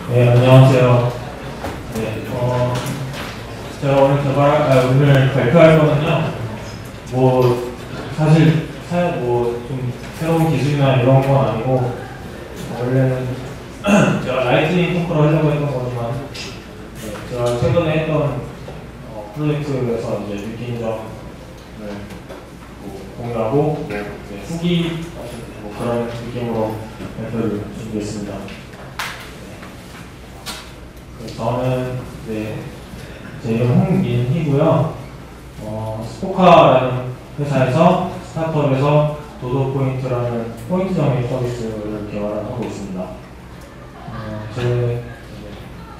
네, 안녕하세요. 네, 제가 오늘 발표할 거는요, 사실, 좀 새로운 기술이나 이런 건 아니고, 원래는 제가 라이트닝 토크를 하려고 했던 거지만, 네, 제가 최근에 했던 프로젝트에서 이제 느낀 점을 공유하고, 후기 같은 그런 느낌으로 발표를 준비했습니다. 저는 제 이름 홍민희고요. 스포카라는 회사에서 스타트업에서 도도포인트라는 포인트 정의 서비스를 개발하고 있습니다. 제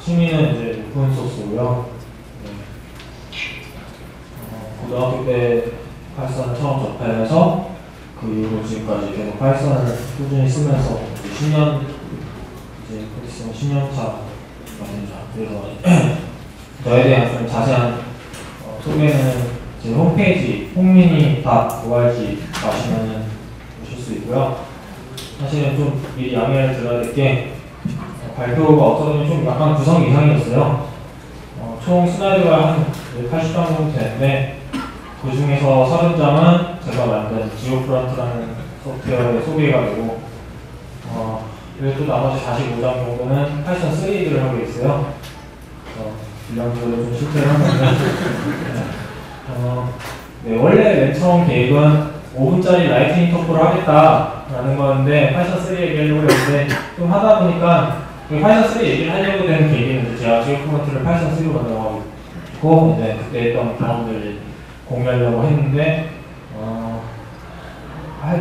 취미는 이제 오픈소스고요. 고등학교 때 파이썬을 처음 접해서 그 이후로 지금까지 계속 파이썬을 꾸준히 쓰면서 10년 그랬으면 10년 차 맞습니다. 그래서 저에 대한 좀 자세한 소개는 제 홈페이지 홍민희.org 가시면 보실 수 있고요. 사실은 좀 미리 양해를 드려야 될 게 발표가 어쩌면 좀 약간 구성 이상이었어요. 총 슬라이드가 한 80장 정도 되는데 그 중에서 30장은 제가 만든 지오프런트라는 소프트웨어의 소개가 되고 그리고 또 나머지 45장 정도는 파이썬 3를 하고 있어요. 분량적으로 좀 실패를 한 건데 원래 맨 처음 계획은 5분짜리 라이트닝 토크를 하겠다라는 거였는데 파이썬 3 얘기하려고 했는데 좀 하다 보니까 파이썬 3 얘기를 하려고 된 계기는 제가 지오프런트를 파이썬 3로 만들어가지고 이제 그때 했던 경험들을 공유하려고 했는데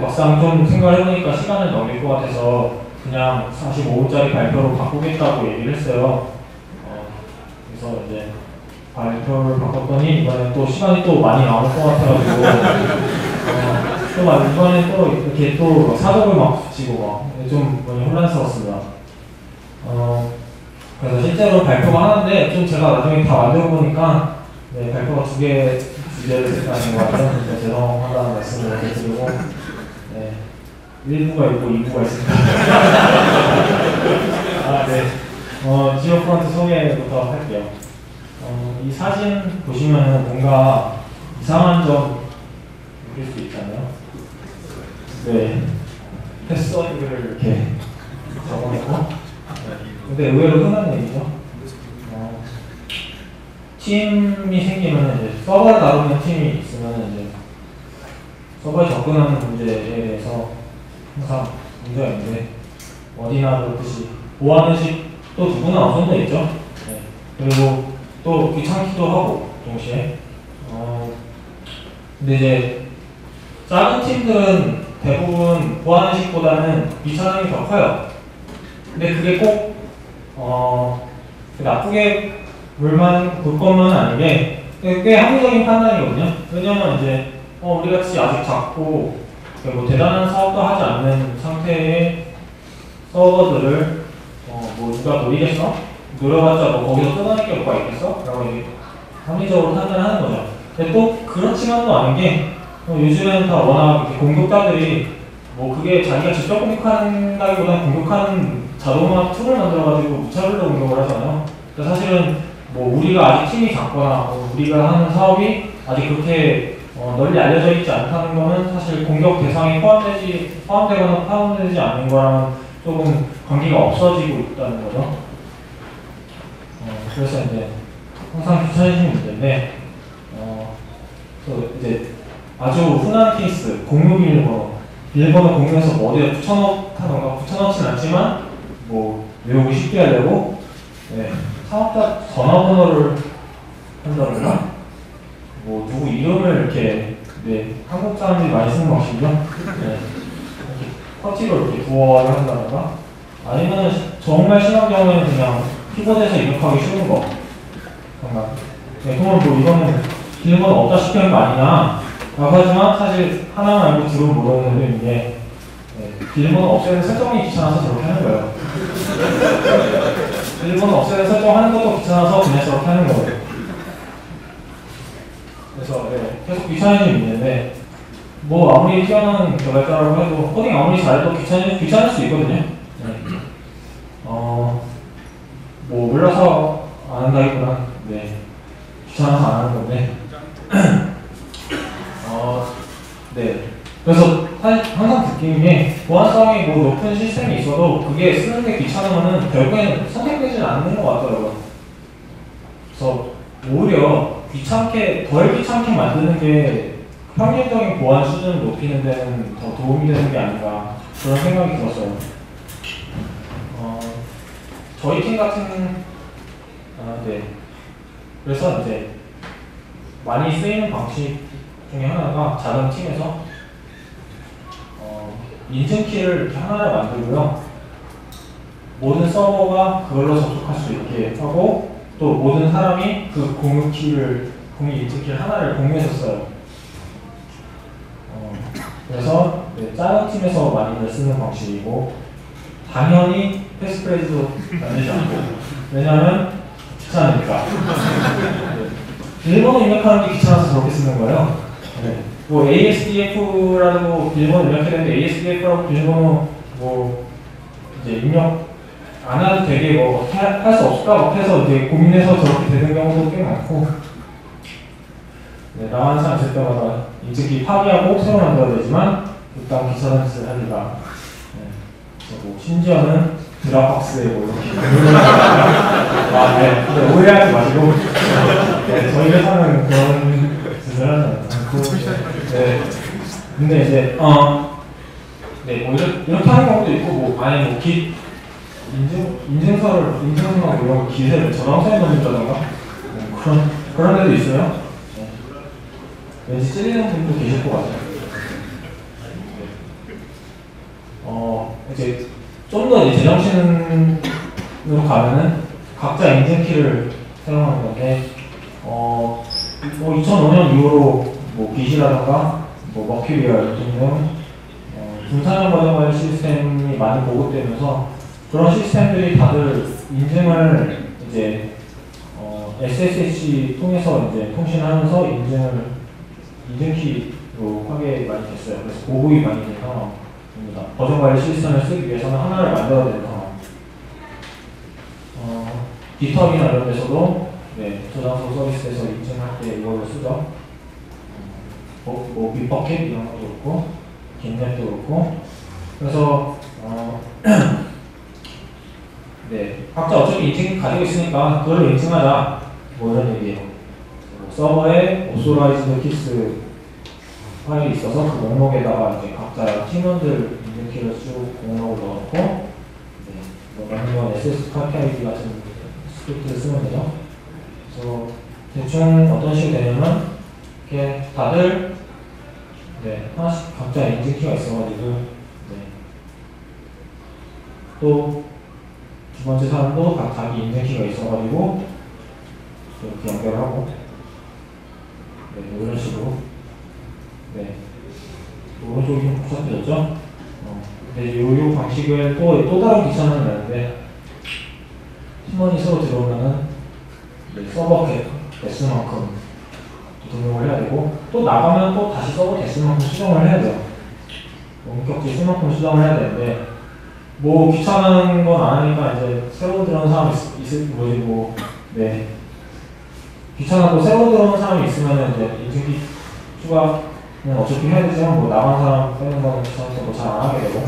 막상 좀 생각을 해보니까 시간을 넘길 것 같아서 그냥 45분짜리 발표로 바꾸겠다고 얘기를 했어요. 그래서 이제 발표를 바꿨더니 이번에 또 시간이 또 많이 남을 것 같아가지고 또 이번에 또 이렇게 또 사족을 막 붙이고 좀 많이 혼란스러웠습니다. 그래서 실제로 발표가 하는데 좀 제가 나중에 다 만들어 보니까 발표가 두 개를 했다는 것 같아요. 죄송하다는 말씀을 이렇게 드리고 1부가 있고 2부가 있습니다. 지오프런트 소개부터 할게요. 이 사진 보시면 뭔가 이상한 점 느낄 수 있잖아요. 패스워드를 이렇게 적어놓고 근데 의외로 흔한 얘기죠. 팀이 생기면 이제 서버를 다루는 팀이 있으면 이제 서버에 접근하는 문제에 대해서 항상 문제가 있는데 어디나 그렇듯이 보안 의식도 누구나 어느 정도 있죠. 그리고 또 귀찮기도 하고 동시에 근데 이제 작은 팀들은 대부분 보안 의식보다는 귀찮음이 더 커요. 근데 그게 꼭 나쁘게 볼 것만은 아닌 게 꽤 합리적인 판단이거든요. 왜냐면 이제 우리 같이 아직 작고 대단한 사업도 하지 않는 상태의 서버들을 누가 노리겠어? 노려봤자 거기서 뜯어낼 게 뭐가 있겠어? 라고 이제 합리적으로 판단하는 거죠. 근데 또 그렇지만도 않은 게 요즘에는 다 워낙 공격자들이 그게 자기가 직접 공격한다기보다는 공격하는 자동화 툴을 만들어가지고 무차별로 공격을 하잖아요. 그러니까 사실은 우리가 아직 팀이 작거나 우리가 하는 사업이 아직 그렇게 널리 알려져 있지 않다는 거는 사실 공격 대상에 포함되거나 포함되지 않는 거랑 조금 관계가 없어지고 있다는 거죠. 그래서 이제 항상 귀찮으신 문제인데 이제 아주 흔한 케이스 공유 비밀번호 공유해서 어디에 붙여넣다던가 붙여넣진 않지만 외우기 쉽게 하려고 사업자 전화번호를 한다던가 누구 이름을 이렇게 한국 사람들이 많이 쓰는 방식이죠. 터치로 이렇게 부어를 한다던가 아니면 정말 심한 경우에는 그냥 키보드에서 입력하기 쉬운 거 정말 그러면 이거는 비밀번호 없다시피 하는 거 아니냐 라고 하지만 사실 하나만 알고 뒤로 모르는 애들인 게 비밀번호 없애는 설정이 귀찮아서 저렇게 하는 거예요. 비밀번호 없애는 설정하는 것도 귀찮아서 그냥 저렇게 하는 거예요. 그래서 계속 귀찮아지는 문제인데 아무리 뛰어난 개발자라고 해도 코딩 아무리 잘해도 귀찮을 수 있거든요. 몰라서 안 한다기보다 네, 귀찮아서 안 하는 건데 네. 그래서 항상 느끼는 게 보안성이 뭐 높은 시스템이 있어도 그게 쓰는 게 귀찮으면은 결국에는 선택되지는 않는 것 같더라고요. 그래서 오히려 덜 귀찮게 만드는 게 평균적인 보안 수준을 높이는 데는 더 도움이 되는 게 아닌가 그런 생각이 들었어요. 저희 팀 같은 네. 그래서 이제 많이 쓰이는 방식 중에 하나가 작은 팀에서 인증키를 이렇게 하나를 만들고요. 모든 서버가 그걸로 접속할 수 있게 하고 또 모든 사람이 그 공유 인증키를 하나를 공유해서 써요. 그래서 네, 작은 팀에서 많이들 쓰는 방식이고 당연히 패스프레이즈도 만들지 않고 왜냐하면 귀찮으니까 네. 일본어 입력하는 게 귀찮아서 저렇게 쓰는 거예요. 네. 뭐 ASDF라고 비밀번호 입력했는데 ASDF라고 비밀번호 뭐 이제 입력 안 해도 되게 뭐 할 수 없을까 막 해서 이제 고민해서 저렇게 되는 경우도 꽤 많고 네, 나만 사람 있을 때마다 인증키 파기하고 새로 만들어야 되지만 일단 귀찮은 짓을 하니까 네. 뭐 심지어는 드랍박스에 뭐 이렇게 아, 네. 근데 오해하지 마시고 네, 저희 회사는 그런 짓을 하지 않고 네. 근데 이제 네, 뭐 이렇게 하는 경우도 있고 뭐 아니 뭐 인증서나 뭐 이런 기세를 저장소에 넣는다던가 그런 데도 있어요. 네. 왠지 찔리는 분도 계실 것 같아요. 이제 좀 더 제정신으로 가면은 각자 인증키를 사용하는 건데 뭐 2005년 이후로 뭐 빛이라던가 뭐 머큐리얼 등등 분산형 버전 관리 시스템이 많이 보급되면서 그런 시스템들이 다들 인증을 이제 SSH 통해서 이제 통신하면서 인증키로 하게 많이 됐어요. 그래서 보급이 많이 된 상황입니다. 버전 관리 시스템을 쓰기 위해서는 하나를 만들어야 되는 상황. 깃허브나 이런 데서도 네, 저장소 서비스에서 인증할 때 이걸로 쓰죠. 뭐 빅버켓 이런 것도 그렇고 깃넷도 그렇고 그래서 네, 각자 어차피 인증 가지고 있으니까 그걸로 인증하자 뭐 이런 얘기예요. 서버에 오소라이즈드 키스 파일이 있어서 그 목록에다가 이제 각자 팀원들 인증키를 쭉 목록을 넣어놓고 네, 뭐 아니면 SS 카피아이디 같은 스크립트를 쓰면 되죠. 그래서 대충 어떤 식으로 되냐면 이렇게 다들 네, 하나씩 각자 인증키가 있어가지고 네. 또 두 번째 사람도 각 자기 인증키가 있어가지고 이렇게 연결하고 네, 뭐 이런 식으로 네. 오른쪽이 좀 복잡해졌죠? 근데 요 방식을 또 다른 귀찮음을 내는데 팀원이 서로 들어오면은 네, 서버 개수만큼 등록을 해야 되고 또 나가면 또 다시 서버 개수만큼 수정을 해야 돼요. 원격지 수만큼 수정을 해야 되는데 뭐 귀찮은 건 안 하니까 이제 새로 들어오는 사람이 있을 거지 뭐 네. 귀찮아도 새로 들어오는 사람이 있으면은 이제 인증키 추가는 어차피 해야 되지만 뭐 나간 사람 빼는 거는 귀찮아서 뭐 잘 안 하게 되고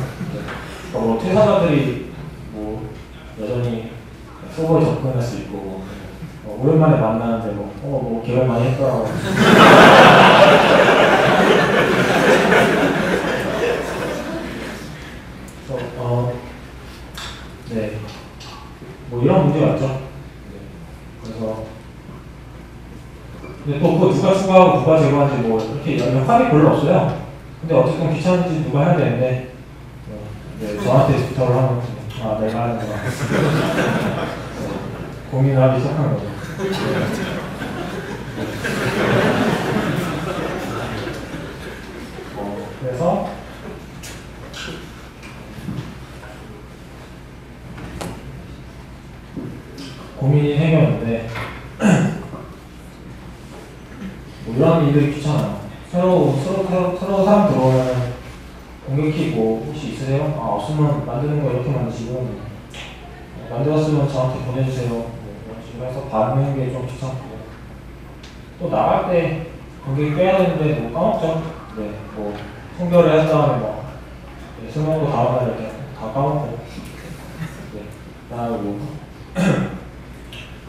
그러니까 뭐 퇴사자들이 뭐 여전히 서버에 접근할 수 있고 오랜만에 만나는데 뭐 개발 많이 했더라고 네. 뭐 이런 문제가 있죠. 네. 그래서 근데 또 그거 누가 추가하고 누가 제거하는지 뭐 이렇게 합의 별로 없어요. 근데 어쨌든 귀찮은지 누가 해야 되는데 네, 저한테 부탁을 하면 내가 하는 거야. 고민을 하기 시작한 거죠. 그래서 고민이 생겼는데 뭐 이런 일들이 귀찮아요. 새로 사람 들어오면 공격키 뭐 혹시 있으세요? 없으면 만드는 거 이렇게 만드시고 만들었으면 저한테 보내주세요. 식으로 해서 받는 게 좀 귀찮고 또 나갈 때 관객이 빼야 되는데 뭐 까먹죠. 네, 뭐 통결을 한 다음에 막 설명도 다음날 이렇게 다 까먹고 네, 나가고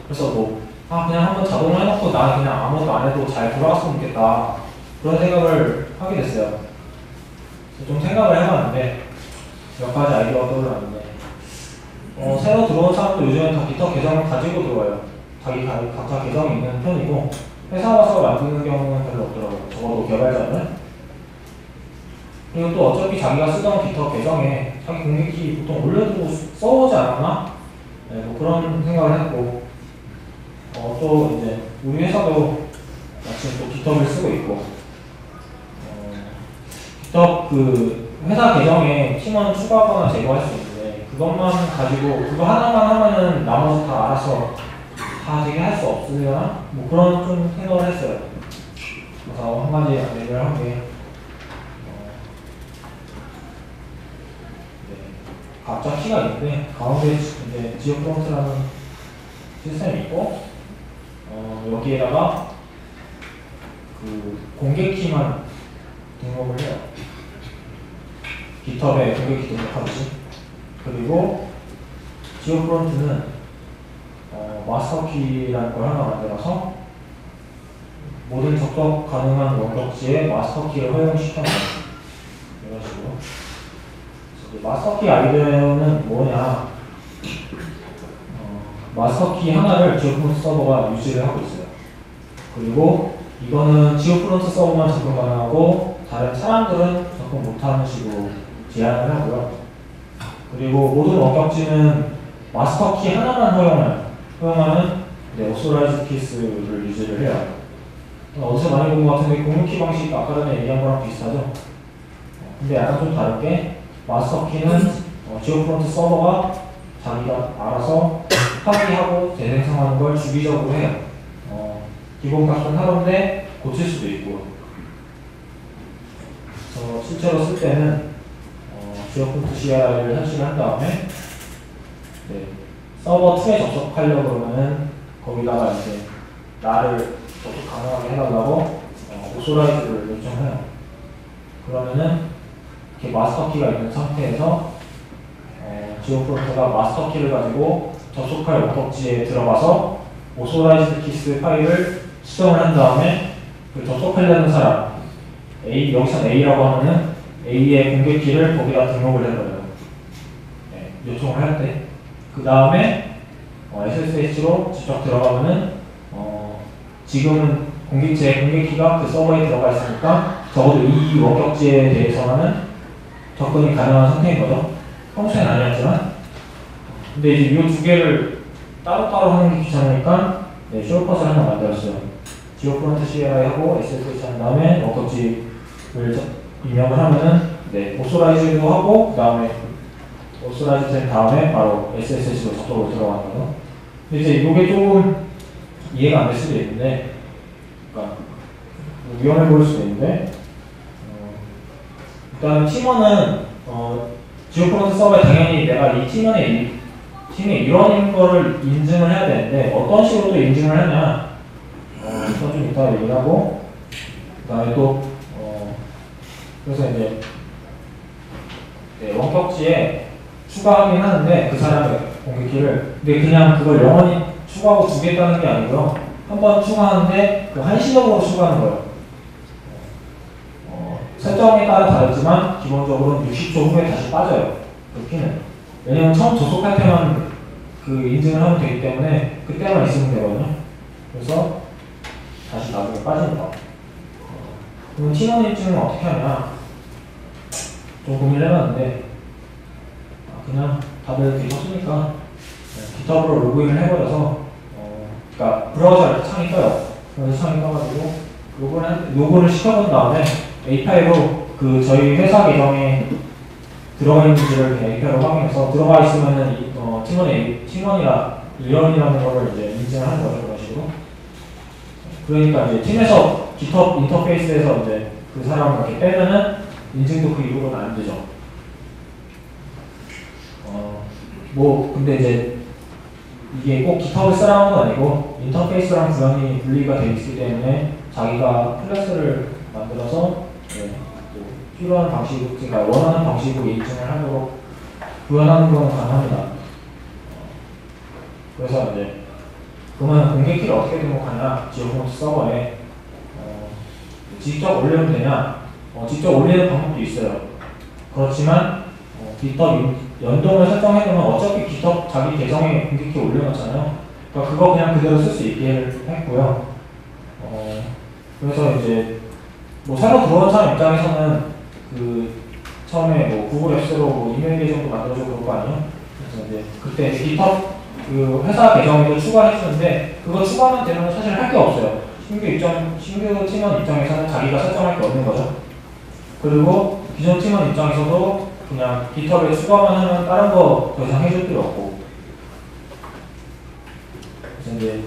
그래서 뭐 그냥 한번 자동으로 해놓고 나 그냥 아무것도 안 해도 잘 돌아갔으면 좋겠다 그런 생각을 하게 됐어요. 좀 생각을 해봤는데 몇 가지 아이디어가 떠올랐는데 새로 들어온 사람도 요즘엔 다 깃허브 계정을 가지고 들어와요. 각자 계정이 있는 편이고 회사 와서 만드는 경우는 별로 없더라고요. 적어도 개발자는. 그리고 또 어차피 자기가 쓰던 깃허브 계정에 자기 공개키 보통 올려두고 써오지 않았나? 네, 뭐 그런 생각을 했고 또 이제 우리 회사도 마침 또 깃허브를 쓰고 있고 깃허브 그 회사 계정에 팀원 추가하거나 제거할 수 있는데 그것만 가지고 그거 하나만 하면은 나머지 다 알아서 다 되게 할 수 없으려나? 뭐 그런 좀 생각을 했어요. 그래서 한 가지 얘기를 한 게 네, 각자 키가 있는데 가운데 이제 지역 프론트라는 시스템이 있고 여기에다가 그 공개 키만 등록을 해요. 깃허브에 공개 키 등록하듯이. 그리고 지오 프론트는 마스터 키라는 걸 하나 만들어서 모든 접속 가능한 원격지에 마스터 키를 허용시켜놔요. 이런 식으로. 마스터 키 아이디어는 뭐냐? 마스터 키 하나를 지오 프론트 서버가 유지를 하고 있어요. 그리고 이거는 지오 프론트 서버만 접근 가능하고 다른 사람들은 접근 못하는 식으로 제한을 하고요. 그리고 모든 원격지는 마스터 키 하나만 허용하는 오소라이즈 키스를 유지를 해요. 어디서 많이 본 것 같은데 공유키 방식 아까 전에 얘기한 거랑 비슷하죠? 근데 약간 좀 다른 게 마스터 키는 지오 프론트 서버가 자기가 알아서 파기하고 재생성하는 걸 주기적으로 해요. 기본 값은 하루인데 고칠 수도 있고. 그래서 실제로 쓸 때는 지오프론트 CRI를 설치를 한 다음에 네, 서버 2에 접속하려고 그러면은 거기다가 이제 나를 접속 가능하게 해달라고 오소라이즈를 요청해요. 그러면은 이렇게 마스터 키가 있는 상태에서 지오프론트가 마스터 키를 가지고 접속할 원격지에 들어가서 오소라이즈 키스 파일을 수정을 한 다음에 그 접속하려는 사람 A, 여기서 A라고 하면은 A의 공개 키를 거기다 등록을 해버려요. 네, 요청을 할 때. 그 다음에 SSH로 직접 들어가면은 지금은 제 공개 키가 그 서버에 들어가 있으니까 적어도 이 원격지에 대해서는 접근이 가능한 상태인 거죠. 평소엔 아니었지만. 근데 이제 이 두 개를 따로따로 하는 게 귀찮으니까 네, 숄컷을 하나 만들었어요. 지오프론트 CLI 하고 SSH 한 다음에 원격지를 입력을 하면은 네, 오소라이즈도 하고 그 다음에 오소라이즈 된 다음에 바로 SSH로 접속으로 들어가는 거죠. 근데 이제 이게 조금 이해가 안 될 수도 있는데 그러니까 위험해 보일 수도 있는데 일단 팀원은 지오프론트 서버에 당연히 내가 이 팀원의 팀의 일원인 거를 인증을 해야 되는데 어떤 식으로 또 인증을 하냐 이건 좀 이따가 얘기를 하고 그 다음에 또 그래서 이제 네, 원격지에 추가하긴 하는데 그 사람의 공개키를 근데 그냥 그걸 영원히 추가하고 주겠다는 게 아니고요. 한번 추가하는데 그 한시적으로 추가하는 거예요. 설정에 따라 다르지만 기본적으로 60초 후에 다시 빠져요. 그 키는. 왜냐면 처음 접속할 때만 그 인증을 하면 되기 때문에 그때만 있으면 되거든요. 그래서 다시 나중에 빠집니다. 그럼 팀원 인증은 어떻게 하냐? 좀 고민을 해봤는데 그냥 다들 계셨으니까 깃허브로 로그인을 해버려서 그러니까 브라우저에 이렇게 창이 떠요. 그래서 창이 떠가지고 로그를 시켜본 다음에 API로 그 저희 회사 계정에 들어가 있는지를 그냥 API로 확인해서 들어가 있으면은 팀원이라 일원이라는 거를 이제 인증을 하는 거죠. 그런 식으로. 그러니까 이제 팀에서 깃허브 인터페이스에서 이제 그 사람을 이렇게 빼면은 인증도 그 이후로는 안 되죠. 뭐 근데 이제 이게 꼭 GitHub을 쓰라는 건 아니고 인터페이스랑 구현이 분리가 되어 있기 때문에 자기가 클래스를 만들어서 네, 또 필요한 방식, 제가 원하는 방식으로 인증을 하도록 구현하는 건 가능합니다. 그래서 이제 그러면 공개 키를 어떻게 등록하냐? 지오프론트 서버에 직접 올리면 되냐? 직접 올리는 방법도 있어요. 그렇지만 GitHub 연동을 설정해두면 어차피 GitHub 자기 계정에 공개 키 올려놨잖아요. 그러니까 그거 그냥 그대로 쓸 수 있게 했고요. 그래서 이제 뭐 새로 들어온 사람 입장에서는 그 처음에 뭐 구글 앱스로 뭐 이메일 계정도 만들어주고 그럴 거 아니에요? 그래서 이제 그때 GitHub 그 회사 계정에도 추가했었는데 그거 추가하면 되면 사실 할 게 없어요. 신규 팀원 입장에서는 자기가 설정할 게 없는 거죠. 그리고 기존 팀원 입장에서도 그냥 GitHub에 추가만 하면 다른 거 더 이상 해줄 필요 없고. 그래서 이제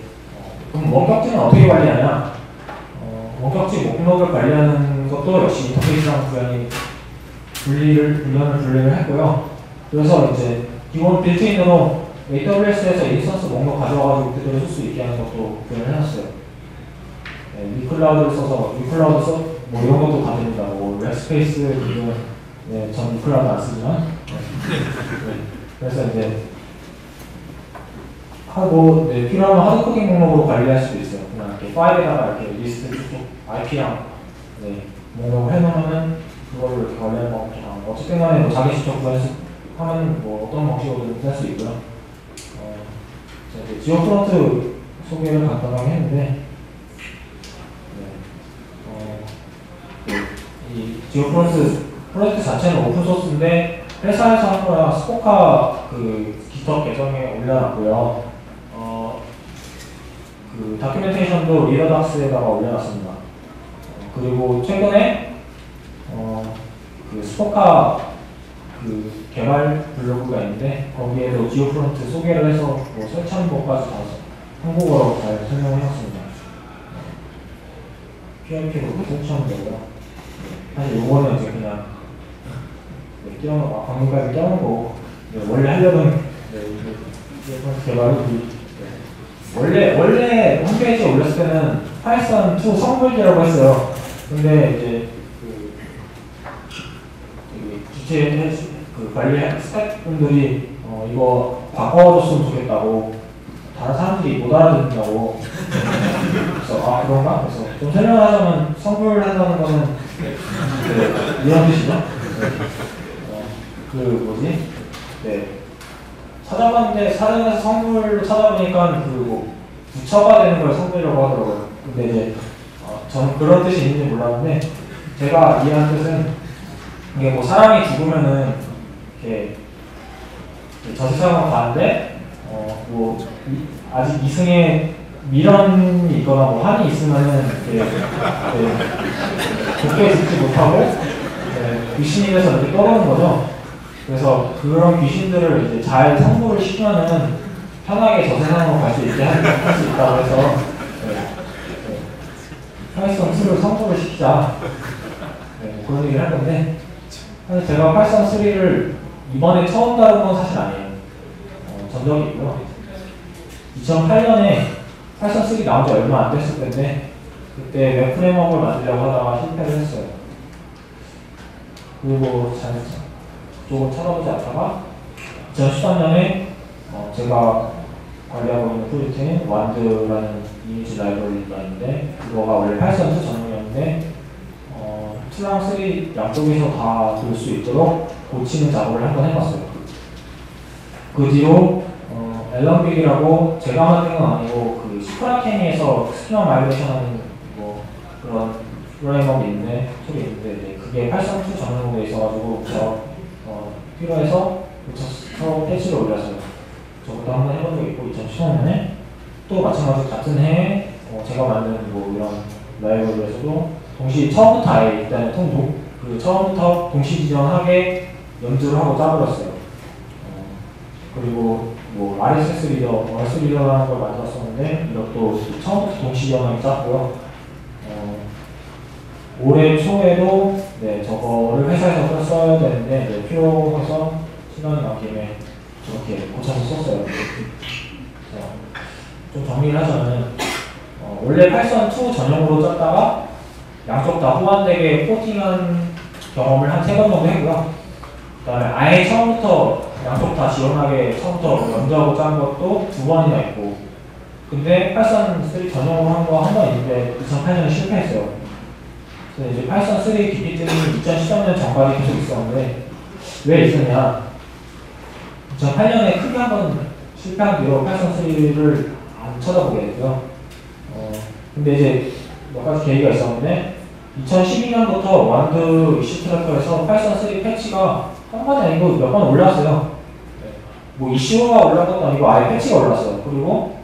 그럼 원격지는 어떻게 관리하냐? 원격지 목록을 관리하는 것도 역시 인터페이스랑 구현이 분리를 했고요. 그래서 이제 기본 빌트인으로 AWS에서 인스턴스 목록 가져와가지고 그대로 쓸 수 있게 하는 것도 구현을 해놨어요. 네, 위클라우드를 써서 뭐 이런 것도 다 됩니다. 뭐 웹스페이스 지금 네, 전 위클라우드 안 쓰지만 네. 그래서 이제 하고 네, 필요하면 하드코딩 목록으로 관리할 수도 있어요. 그냥 이렇게 파일에다가 이렇게 리스트 쭉 IP랑 네, 목록을 해놓으면은 그걸로 이렇게 관리하는 방법도 나오고 어쨌든 간에 뭐 자기 직접 구현하면 뭐 어떤 방식으로든 할 수 있고요. 이제 지오프론트 소개를 간단하게 했는데 이 지오프론트 프로젝트 자체는 오픈소스인데 회사에서 한 거라 스포카 그 GitHub 계정에 올려놨고요. 그 다큐멘테이션도 리더닥스에다가 올려놨습니다. 그리고 최근에 그 스포카 그 개발 블로그가 있는데 거기에도 지오프론트 소개를 해서 뭐 설치하는 법까지 다 한국어로 잘 설명해놨습니다. PIP로 설치하는 거고요. 사실 요거는 이제 그냥 방금까지 껴놓은 거고 원래 하려던 지오프론트 개발이 원래 홈페이지에 올렸을 때는 파이썬 2 성불기라고 했어요. 근데 이제 주체 관리 스태프분들이 이거 바꿔줬으면 좋겠다고 다른 사람들이 못 알아듣는다고 그래서 그런가? 그래서 좀 설명하자면 성불한다는 거는 이런 뜻이죠. 찾아봤는데 사전에서 성불로 찾아보니까 뭐 부처가 되는 걸 성불이라고 하더라고요. 근데 이제 저는 그런 뜻이 있는지 몰랐는데 제가 이해한 뜻은 이게 뭐 사람이 죽으면은 이렇게 저세상으로 가는데 뭐 아직 이승에 미련이 있거나 뭐 한이 있으면은 좋게 죽지 못하고 귀신이 돼서 이렇게 떠오르는 거죠. 그래서 그런 귀신들을 이제 잘 성불을 시키면은 편하게 저세상으로 갈 수 있게 할 수 있다고 해서 파이썬 2를 성불을 시키자 그런 얘기를 할 건데 사실 제가 파이썬 3를 이번에 처음 다룬 건 사실 아니에요. 전적이 있고요. 2008년에 파이썬 3 나온 지 얼마 안 됐을 텐데 그때 웹 프레임워크를 만들려고 하다가 실패를 했어요. 그리고 그쪽을 찾아보지 않다가 2013년에 제가 관리하고 있는 프로젝트인 완드라는 이미지 라이브러리가 있는데 그거가 원래 파이썬 2 전용이었는데 2랑 3 양쪽에서 다 볼 수 있도록 고치는 작업을 한번 해봤어요. 그 뒤로 앨런빅이라고 제가 만든 건 아니고 그 시크라켄이에서 스키마 마이그레이션 하는 뭐 그런 프레임워크 있는데 툴이 있는데 그게 파이썬 2 전용으로 돼 있어가지고 필요해서 붙여서 패치를 올렸어요. 저것도 한번 해본 적 있고 2015년에 또 마찬가지로 같은 해에 제가 만든 뭐 이런 라이브러리에서도 동시 처음부터 아예 일단 처음부터 동시 지정하게 연주를 하고 짜버렸어요. 그리고 뭐 RSS 리더라는 걸 만들었었는데 이것도 처음부터 동시 지정하게 짰고요. 올해 초에도 저거를 회사에서 써야 되는데 필요해서 시간이 난 김에 저렇게 고쳐서 썼어요. 좀 정리를 하자면 원래 파이썬 2 전용으로 짰다가 양쪽 다 호환되게 포팅한 경험을 한 3번 정도 했고요. 그 다음에 아예 처음부터 양쪽 다 지원하게 처음부터 연주하고 짠 것도 2번이나 있고, 근데 파이썬 3 전용으로 한 거 한 번 있는데 2008년에 실패했어요. 그래서 이제 파이썬 3 DP팀이 2013년 전까지 계속 있었는데 왜 있었냐? 2008년에 크게 한번 실패한 뒤로 파이썬 3를 안 쳐다보게 됐고요. 근데 이제 몇 가지 계기가 있었는데 2012년부터 완드 이슈 트래커에서 파이썬 3 패치가 한 번이 아니고 몇 번 올라왔어요. 뭐 이슈가 올라간 것도 아니고 아예 패치가 올라왔어요. 그리고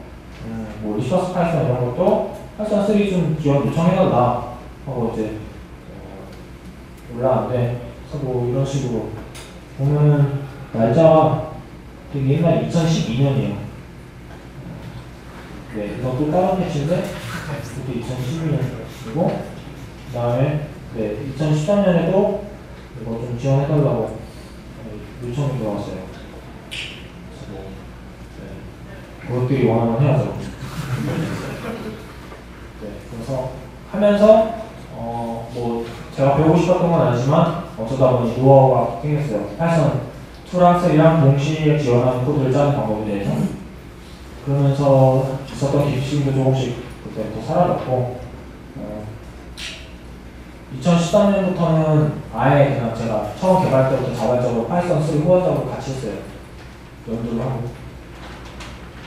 뭐 리소스 파이썬 이런 것도 파이썬 3 좀 지원 요청해달라 하고 이제 올라왔는데, 그래서 뭐 이런 식으로 보면 날짜가 되게 옛날 2012년이에요. 네, 이것도 다른 패치인데 그때 2012년이고, 그 다음에 네, 2013년에도 이거 좀 지원해달라고 요청이 들어왔어요. 그래서 뭐, 네, 그것들이 원하면 해야죠. 네, 그래서 하면서 뭐 제가 배우고 싶었던 건 아니지만 어쩌다 보니 노하우가 생겼어요. 파이썬 2랑 3랑 동시에 지원하는 코드를 짜는 방법에 대해서. 그러면서 있었던 기술도 조금씩 그때부터 사라졌고, 2013년부터는 아예 그냥 제가 처음 개발 때부터 자발적으로 파이썬 3 후원작으로 같이 했어요. 연구를 하고.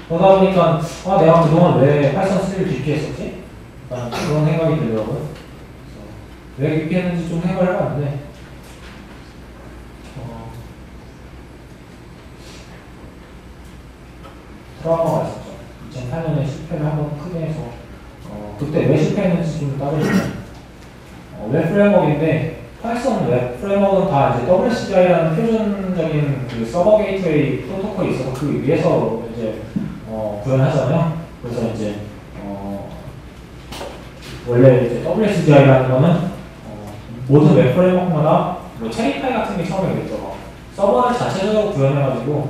그러다 보니까 내가 그동안 왜 파이썬 3를 기피했었지? 약간 그런 생각이 들더라고요. 왜 기피했는지 좀 생각을 해봤는데, 트라우마가 있었죠. 2008년에 실패를 한번 크게 해서 그때 왜 실패했는지 좀 따져보면 웹 프레임워크인데, 파이썬 웹 프레임워크는 다 이제 WSGI라는 표준적인 그 서버 게이트웨이 프로토콜이 있어서 그 위에서 이제 구현하잖아요. 그래서 이제 원래 이제 WSGI라는 거는 모든 웹 프레임워크마다 뭐 체리파이 같은 게 처음에 있죠. 서버를 자체적으로 구현해가지고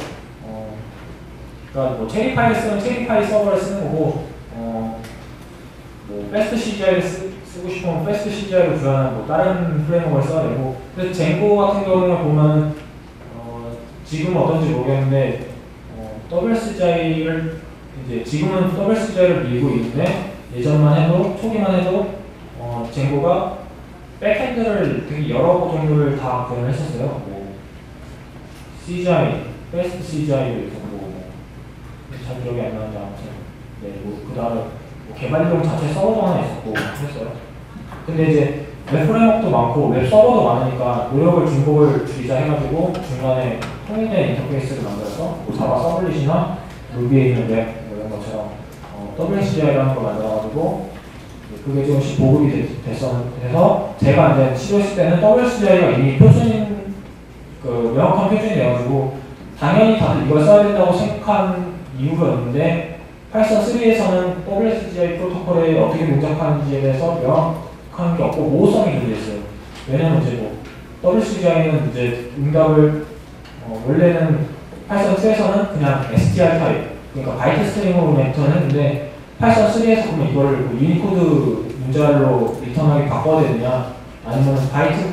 그러니까 뭐 체리파이를 쓰면 체리파이 서버를 쓰는 거고, 뭐 패스트 CGI를 쓰고 싶으면 패스트 CGI를 구현하는 뭐 다른 프레임워크를 써야 되고. 근데 쟁고 같은 경우는 보면 지금 어떤지 모르겠는데 WSGI를 이제 지금은 WSGI를 밀고 있는데, 예전만 해도 초기만 해도 쟁고가 백핸드를 되게 여러 거 정도를 다 구현을 했었어요. 뭐 CGI, 패스트 CGI도 있고 잘 기억이 안 나는데 아무튼 네, 뭐 그 다음에 뭐 개발용 자체 서버도 하나 있었고 했어요. 근데 이제 웹 프레임워크도 많고 웹 서버도 많으니까 노력을 중복을 줄이자 해가지고 중간에 통일된 인터페이스를 만들어서 뭐 자바 서블릿이나 루비에 있는 웹 뭐 이런 것처럼 WSGI라는 걸 만들어가지고 그게 조금씩 보급이 돼서 제가 이제 시도했을 때는 WSGI가 이미 표준인 그 명확한 표준이 돼가지고 당연히 다들 이걸 써야 된다고 생각한 이유였는데, 파이썬 3에서는 WSGI 프로토콜에 어떻게 동작하는지에 대해서 명확한 게 없고 모호성이 존재했어요. 왜냐면 이제 뭐 WSGI는 이제 응답을 원래는 파이썬 2에서는 그냥 str 타입, 그러니까 바이트 스트링으로 리턴을 했는데, 파이썬 3에서 그러면 이걸 뭐 유니코드 문자로 리턴하게 바꿔야 되느냐, 아니면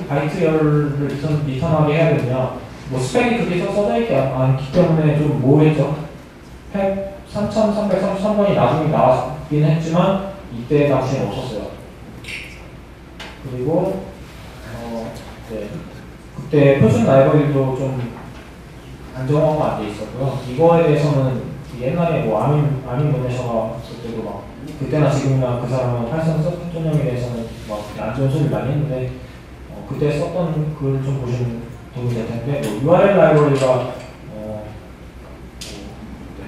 바이트열을 리턴하게 해야 되느냐, 뭐 스펙이 그렇게 써져 있지 않기 때문에 좀 모호했죠. 3333번이 나중에 나왔긴 했지만 이때 당시엔 없었어요. 그리고 네. 그때 표준 라이브러리도 좀 안정화가 안 돼 있었고요. 이거에 대해서는 옛날에 뭐 아민 문예셔가 그때도 막 그때나 지금이나 그 사람은 파이썬 서킷 전형에 대해서는 막 안 좋은 소리를 많이 했는데, 그때 썼던 글을 좀 보시면 도움이 될 텐데, 뭐 URL 라이브러리가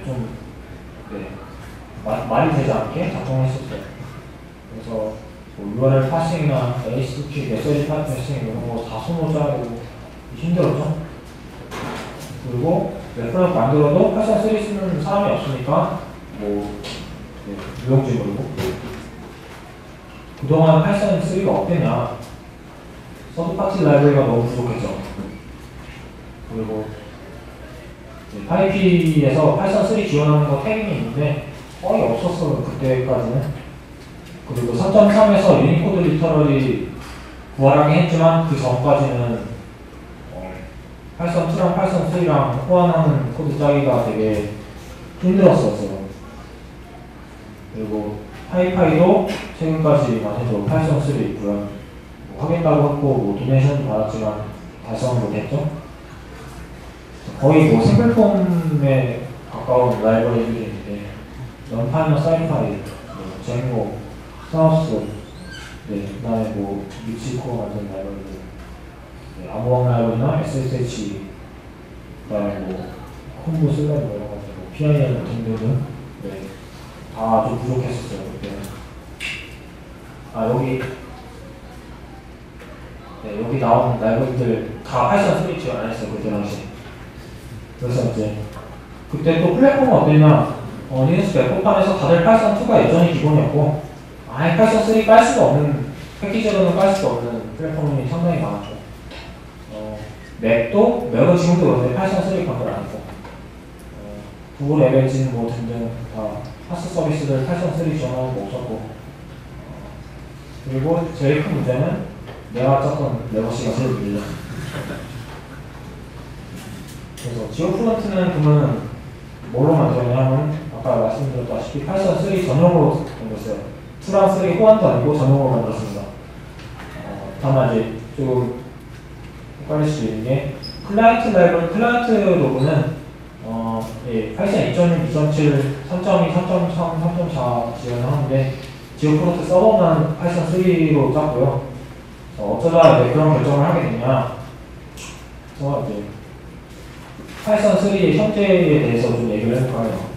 좀 네, 말이 되지 않게 작성했었어요. 그래서 뭐 URL 파싱이나 HTTP 메시지 파싱 이런 거 다 손으로 짜야 되고 힘들었죠. 그리고 웹프레임워크 만들어도 파이썬 3 쓰는 사람이 없으니까 뭐 네, 무용지물이고, 그동안 파이썬 3가 없겠냐, 서드파티 라이브러리가 너무 부족했죠. 그리고 파이피에서 파이썬 3 지원하는 거 태깅이 있는데 거의 없었어요. 그때까지는. 그리고 3.3에서 유니코드 리터럴이 부활하긴 했지만 그 전까지는 파이썬 2랑 파이썬 3랑 호환하는 코드 짜기가 되게 힘들었었어요. 그리고 하이파이도 최근까지만 해도 파이썬 3 있고요. 뭐 하겠다고 했고 뭐 도네이션도 받았지만 달성은 못했죠. 거의 뭐 싱글폼에 가까운 라이브러리들이 있는데 런파이나 사이파이, 뭐 쟁고, 스나우스, 네, 그다음에 뭐 미치코어 만든 라이브러리들, 네, 암호학 라이브러리나 SSH, 그다음에 뭐 콤보 슬랩 뭐 이런 것들, 뭐 PIL 등등등, 네, 다 좀 부족했었어요 그때는. 아 여기, 네, 여기 나오는 라이브러리들 다 파이썬 3 지원 안 했어요 그때 당시. 그래서 이제 그때 또 플랫폼은 어땠냐? 리눅스 웹폰판에서 다들 파이썬 2가 여전히 기본이었고, 아예 파이썬 3 깔 수가 없는, 패키지로는 깔 수가 없는 플랫폼이 상당히 많았죠. 맥은 지금도 그런데 파이썬 3 컨트롤 안 했고, 구글 앱 엔진 뭐 등등 다 파스 서비스들 파이썬 3 지원하는 거 없었고, 그리고 제일 큰 문제는 내가 썼던 레거시가 제일 밀려. 그래서 지오 프론트는 그러면 뭘로 만들었냐면 아까 말씀드렸다시피 파이썬 3 전용으로 만들었어요. 2랑 3 호환도 아니고 전용으로 만들었습니다. 다만 이제 좀 헷갈릴 수 있는 게 클라이언트 라이브러리, 클라이언트 로그는 예, 파이썬 2.6, 2.7, 3.2, 3.3, 3.4 지원을 하는데 지오 프론트 서버만 파이썬 3로 짰고요. 어쩌다 이제 그런 결정을 하게 되냐? 그래서 이제 파이썬 3의 현재에 대해서 좀 얘기를 해볼까요?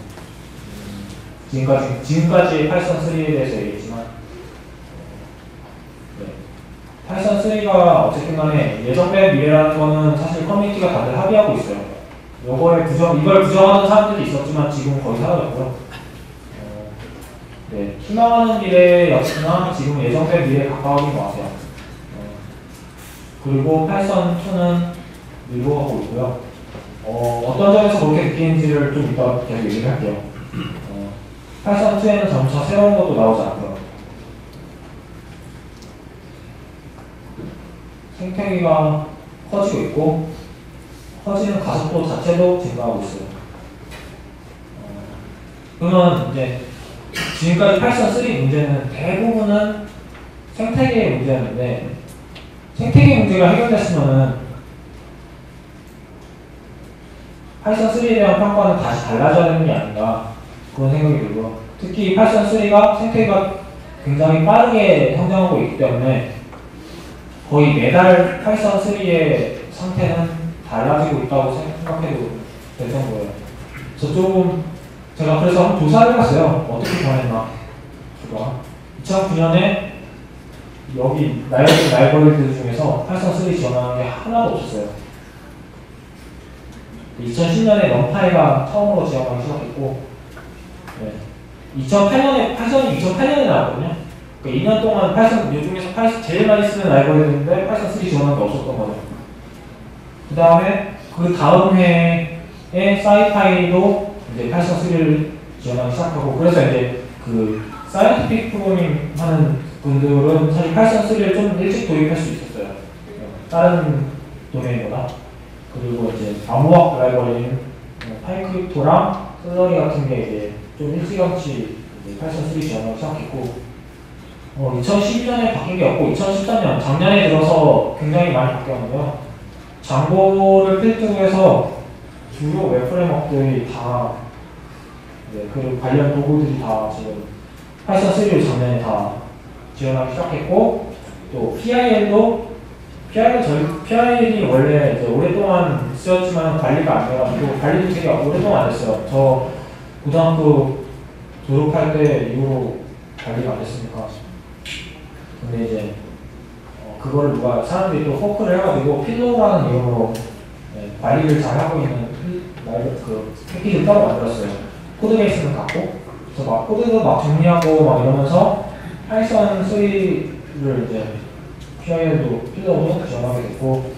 지금까지 파이썬 3에 대해서 얘기했지만, 네. 파이썬 3가 어쨌든 간에 예정된 미래라는 거는 사실 커뮤니티가 다들 합의하고 있어요. 이걸 부정하는 사람들이 있었지만 지금 거의 사라졌고요. 네. 희망하는 미래였으나 지금 예정된 미래에 가까워진 것 같아요. 그리고 파이썬 2는 밀고가고 있고요. 어떤 점에서 그렇게 느끼는지를 좀 이따 계속 얘기를 할게요. 파이썬 2에는 점차 새로운 것도 나오지 않고요. 생태계가 커지고 있고, 커지는 가속도 자체도 증가하고 있어요. 그러면 이제 지금까지 파이썬 3 문제는 대부분은 생태계의 문제였는데, 생태계 문제가 해결됐으면은 파이썬 3에 대한 평가는 다시 달라져야 되는 게 아닌가 그런 생각이 들고요. 특히 파이썬 3가 생태계가 굉장히 빠르게 성장하고 있기 때문에 거의 매달 파이썬 3의 상태는 달라지고 있다고 생각해도 될 정도예요. 제가 그래서 한번 조사를 해봤어요. 어떻게 변했나. 2009년에 여기 라이브러리들 중에서 파이썬 3 지원하는 게 하나도 없었어요. 2010년에 럼파이가 처음으로 지원하기 시작했고, 네. 2008년에 파이썬이 2008년에 나왔거든요. 그러니까 2년 동안 파이썬 요즘에서 제일 많이 쓰는 라이브러리인데 파이썬 3 지원하는 게 없었던 거죠. 그 다음에 그 다음 해에 사이파이도 이제 파이썬 3를 지원하기 시작하고, 그래서 이제 그 사이언티픽 프로그래밍 하는 분들은 사실 파이썬 3를 좀 일찍 도입할 수 있었어요. 다른 도메인보다. 그리고 이제 암호학 라이브러리는 파이크립토랑 셀러리 같은 게 이제 좀 일찌감치 파이썬 3 지원하기 시작했고, 2012년에 바뀐 게 없고 2013년 작년에 들어서 굉장히 많이 바뀌었는데요. 장고를 필두로 해서 주요 웹 프레임워크들이 다, 네, 그리고 관련 도구들이 다 지금 파이썬 3를 작년에 다 지원하기 시작했고, 또 PIL이 원래 이제 오랫동안 쓰였지만 관리가 안 돼가지고 관리도 되게 오랫동안 안 됐어요. 저 고등학교 졸업할 때 이후로 관리가 안 됐으니까. 근데 이제 그거를 사람들이 또 포크를 해가지고 필로우라는 이름으로, 네, 관리를 잘 하고 있는 그 패키지를 따로 만들었어요. 코드베이스는 갖고, 그래서 막 코드도 막 정리하고 막 이러면서 파이썬 3를 이제 PIL도 필요로 지원하게 됐고,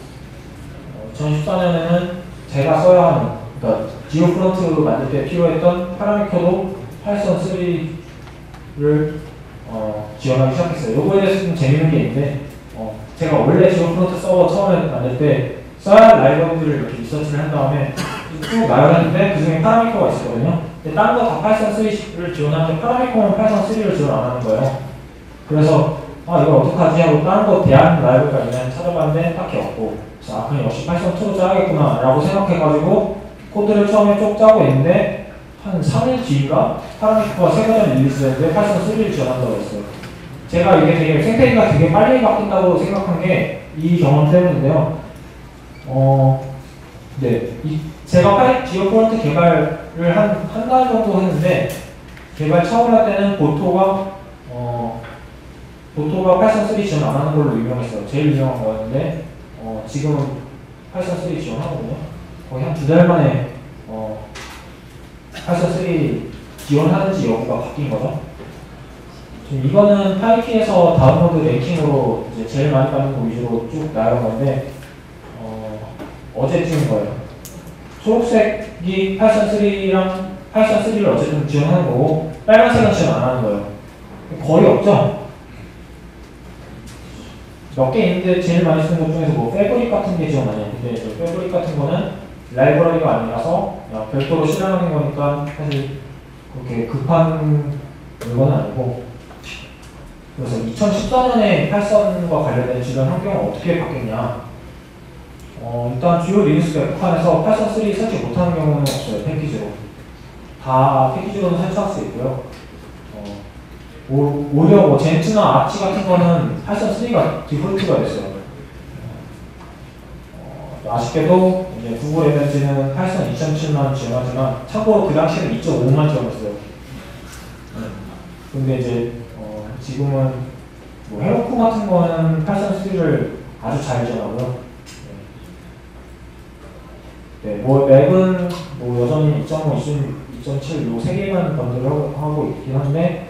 2014년에는 제가 써야 하는, 그러니까 지오 프론트 만들 때 필요했던 파라미터도 파이썬 3 3를 지원하기 시작했어요. 요거에 대해서 좀 재밌는 게 있는데 제가 원래 지오 프론트 서버 처음에 만들 때 써야 할 라이브러리들을 이렇게 리서치를 한 다음에 쭉 나열했는데 그 중에 파라미터가 있었거든요. 근데 다른 거 다 파이썬 3를 지원하는데 파라미터는 파이썬 3를 지원 안 하는 거예요. 그래서 이걸 어떡하지 하고 다른 거 대안 라이브러리가 있나 찾아봤는데 딱히 없고 그냥 역시 파이썬 2로 짜야겠구나 라고 생각해가지고 코드를 처음에 쭉 짜고 있는데 한 3일 뒤인가 파라미터가 새 버전 릴리즈했는데 파이썬 3를 지원한다고 했어요. 제가 이게 되게 생태계가 되게 빨리 바뀐다고 생각한 게 이 경험 때문인데요. 네, 제가 지오 프론트 개발을 한 달 정도 했는데 개발 처음 할 때는 보토가 파이썬 3 지원 안 하는 걸로 유명했어요. 제일 유명한 거였는데 지금은 파이썬 3 지원하거든요. 거의 한 2달 만에 파이썬 3 지원하는지 여부가 바뀐 거죠. 이거는 파이키에서 다운로드 랭킹으로 이제 제일 많이 받는 거 위주로 쭉 나열한 건데 어제 찍은 거예요. 초록색이 파이썬 3랑 파이썬 3를 어쨌든 지원하는 거고 빨간색은 지원 안 하는 거예요. 거의 없죠? 몇 개 있는데 제일 많이 쓰는 것 중에서 뭐 패브릭 같은 게 지원 아니에요. 근데 패브릭 같은 거는 라이브러리가 아니라서 그냥 별도로 실행하는 거니까 사실 그렇게 급한 물건은 아니고 그래서 2014년에 파이썬과 관련된 주변 환경은 어떻게 바뀌었냐 일단 주요 리눅스 웹판에서 파이썬 3 설치 못하는 경우는 없어요. 패키지로 다 패키지로는 설치할 수 있고요. 오히려 뭐 젠트나 아치 같은 거는 파이썬 3가 디폴트가 됐어요. 아쉽게도 이제 구글 에벤트는 파이썬 2.7만 지원하지만 참고로 그 당시에는 2.5만 지원했어요. 근데 이제 지금은 뭐 헤로쿠 같은 거는 파이썬 3를 아주 잘 지원하고요. 네, 뭐 랩은 뭐 여전히 2.5, 2.7 요 세 개만 번들을 하고 있긴 한데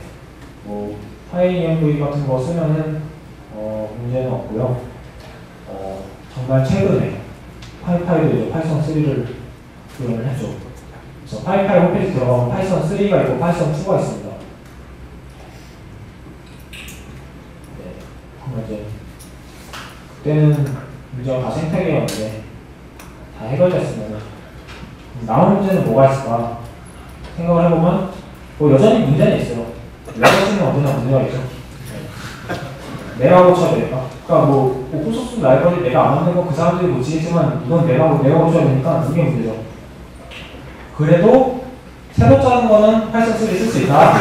뭐 파이엠V 같은 거 쓰면은 문제는 없고요. 정말 최근에 파이파이도 이제 파이썬 3를 지원을 했죠. 그래서 파이파이 홈페이지 들어가면 파이썬 3가 있고 파이썬 2가 있습니다. 이제 그때는 문제가 다 생태계였는데 다 해결됐으면 남은 문제는 뭐가 있을까 생각을 해보면 뭐 여전히 문제는 있어요. 레거시는 언제나 문제가 있죠. 내가 고쳐야 되니까. 그러니까 뭐 오픈소스 라이브러리 내가 안 만든 거 그 사람들이 못 지겠지만 이건 내가 고쳐야 되니까 이게 문제죠. 그래도 새로 짜는 거는 파이썬 3 쓸 수 있다.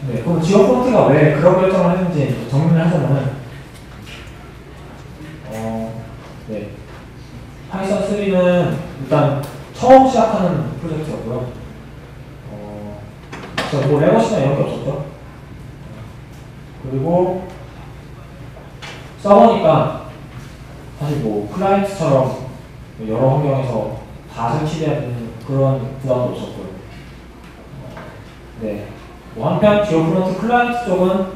네, 그럼 지오 프론트가 왜 그런 결정을 했는지 정리를 하자면은 네, 파이썬 3는 일단 처음 시작하는 프로젝트였고요. 그래서 뭐 레거시나 이런 게 없었죠. 그리고 서버니까 사실 뭐 클라이언트처럼 여러 환경에서 다 설치되는 그런 부담도 없었고요. 네. 뭐 한편 지오 프론트 클라이언트 쪽은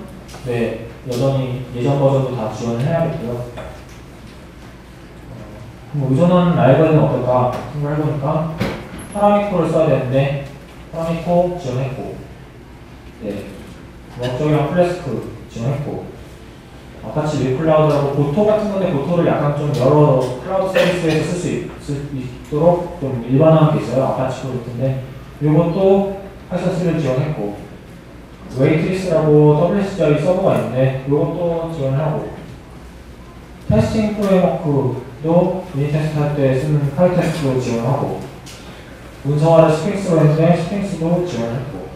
네, 여전히 예전 버전도 다 지원을 해야겠고요. 뭐 의존하는 라이브러리는 어떨까 생각을 해보니까 파라미코를 써야 되는데 파라미코 지원했고 네, 워크적이랑 플래스크 지원했고 아파치 웹클라우드라고 보토 같은 건데 보토를 약간 좀 여러 클라우드 서비스에서 쓸 수 있도록 좀 일반화한 게 있어요. 아파치 프로젝트인데 이것도 파이썬 3를 지원했고 웨이트리스라고 WS자리 서버가 있는데 이것도 지원을 하고 테스팅 프레임워크도 유닛 테스트 할 때 쓰는 파이테스트도 지원하고 문서화를 스핑스로 했는데 스핑스도 지원을 했고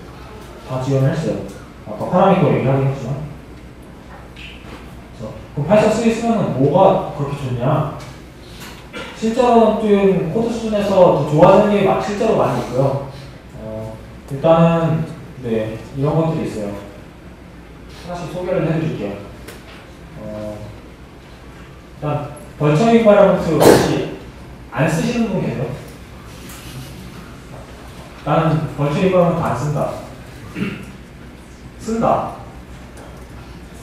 다 지원을 했어요. 아까 파라미터 얘기하긴 했지만 그럼 파이썬 3 쓰면 뭐가 그렇게 좋냐? 실제로는 좀 코드 수준에서 더 좋아지는 게 실제로 많이 있고요. 일단은 네, 이런 것들이 있어요. 하나씩 소개를 해드릴게요. 일단 벌처 인바이러먼트 혹시 안 쓰시는 분 계세요? 나는 벌처 인바이러먼트 안 쓴다. 쓴다.